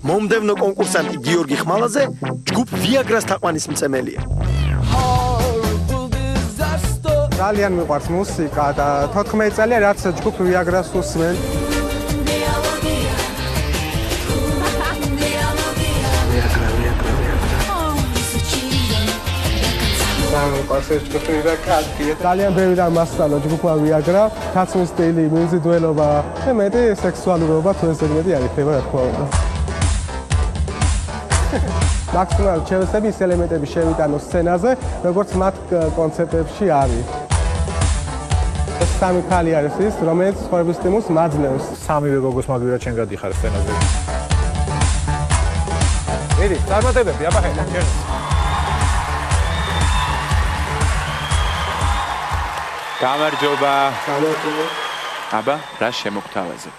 მომდევნო კონკურსანტი გიორგი ხმალაძე ჯგუფ ვიაგრას თაყვანისმცემელია. ძალიან მიყვარს მუსიკა და 14 წელია რაც ჯგუფ ვიაგრას უსმენ. ძალიან ბევრი და მასწავლა ჯგუფმა ვიაგრა, კაცმის სტილი, მიზიდველობა და მეტი სექსუალურობა თუ ესე მეტი არ იქნება რა თქმა უნდა. მაქსიმალ ჩელსები ის ელემენტები შევიტანო სცენაზე, როგორც მათ კონცერტებში არის. ეს სამი ქალი არის ის, რომელიც ცხოვრების სტიმულს მაძლევს. სამივე გოგოს მაგვირა ჩვენ გადიხარ სცენაზე. მიდი, წარმატებები, აბა ჩვენ. გამარჯობა. აბა, რა შემოგთავაზებ?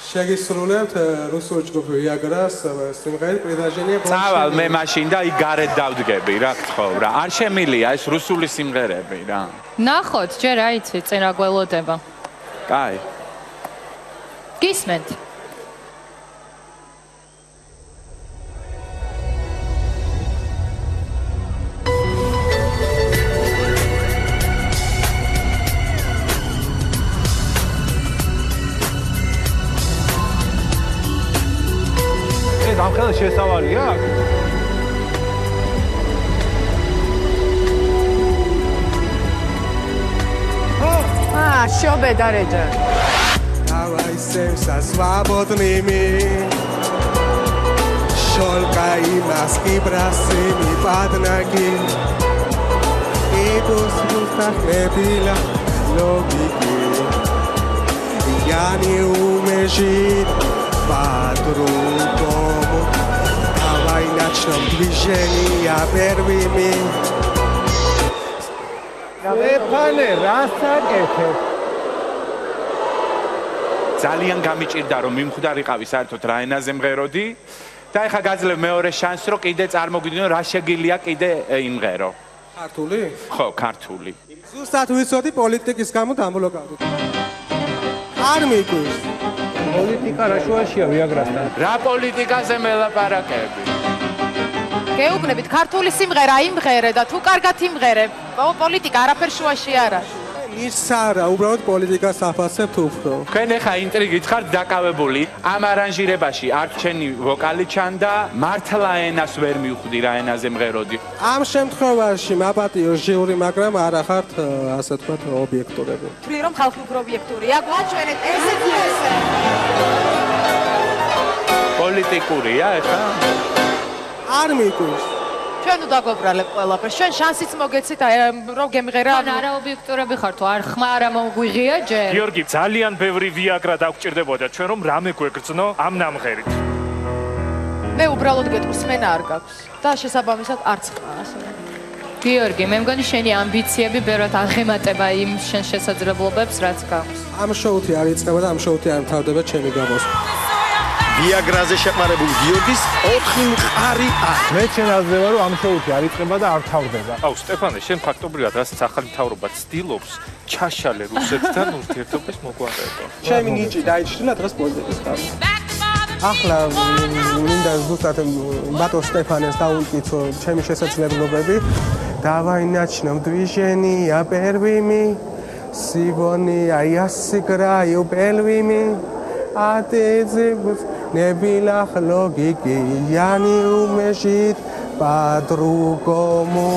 შეგისრულებთ რუსულ ჯგუფ ვიაგრას სიმღერით პრედაჟენია. წავალ მე მაშინ და იქ გარეთ დავდგები რა გთხოვ რა. არ შემილია ეს რუსული სიმღერები რა. ნახოთ, ჯერ რა იცი, წინ რა გველოდება. კაი. გისმენთ. ამხელა შესავალია აქ? Щёбеда реджа. Давай сердце свободными. Шёлка и носки бросими под ноги. И пусть так не bila логики. Я не умею жить по-другому. Давай начнем движение первыми. Стефане, расაკეთებ? ძალიან გამიჭირდა რომ მიმხვდარიყავი საერთოდ რა ენაზე მღეროდი და ეხა გაძლევ მეორე შანსს რომ კიდე წარმოგიდგინო რა შეგიძლია კიდე იმღერო. ქართული? ხო, ქართული. ზუსტად ვიცოდი პოლიტიკის გამო დამბლოკავდი. არ მიგვირს. პოლიტიკა რა შუაშია ვიაგრასთან? რა პოლიტიკაზე მელაპარაკები? გეუბნებით, ქართული სიმღერა იმღერე და თუ კარგად იმღერე, პოლიტიკა არაფერ შუაში არ არის. ისარა, უბრალოდ პოლიტიკას აფასებთ უფრო. თქვენ ეხა ინტრიგით ხართ დაკავებული, ამ არანჟირებაში არ ჩენი ვოკალი ჩანდა, მართლა ენას ვერ მივხვდი რა ენაზე მღეროდი. ამ შემთხვევაში მაპატიო ჟიური, მაგრამ არა ხართ ასე თქვათ ობიექტურები. თვლი რომ ხალხი უფრო ობიექტურია, გვაჩვენეთ ესეც ესე. პოლიტიკურია ეხა? არ მიგვირს. ჩვენ უნდა გვაბრალებ ყველაფერს. ჩვენ შანსიც მოგეცით რომ გემღერა. ან არა ობიექტურები ხართ, არ ხმა არა მოგვიღია ჯერ. გიორგი, ძალიან ბევრი ვიაგრა დაგჭირდებოდა ჩვენ რომ რამე გვეგრძნო ამ ნამღერით. მე უბრალოდ გეტყვის მენა არ გაქვს და შესაბამისად არც ხმა ასე. გიორგი, მე მგონი შენი ამბიციები ბევრად აღემატება იმ შენ შესაძლებლობებს, რაც გაქვს. ამ შოუთი არ იწყება და ამ შოუთი არ მთავრდება ჩემი გამოსვლა. ვიაგრაზე შეყარებულ გიორგის 4 მყარი აქვს. მე შენ აზრება რომ ამ შოუთი არ იწყება და არ თავდება. აუ სტეფანე, შენ ფაქტობრივად რასაც ახალი მთავრობა ცდილობს, ჩაშალე რუსეთთან ურთიერთობის მოგვარება. ჩემი ნიჭი დაიჭრილა დღეს პოლიტიკის გამო. ახლა მინდა ზუსტად ბატონ სტეფანეს დავუკითხო ჩემი შესაძლებლობები. Давай начнем движение первыми. Сегодня я сыграю первыми. А ты не bila логики. Я не умею жить по-другому.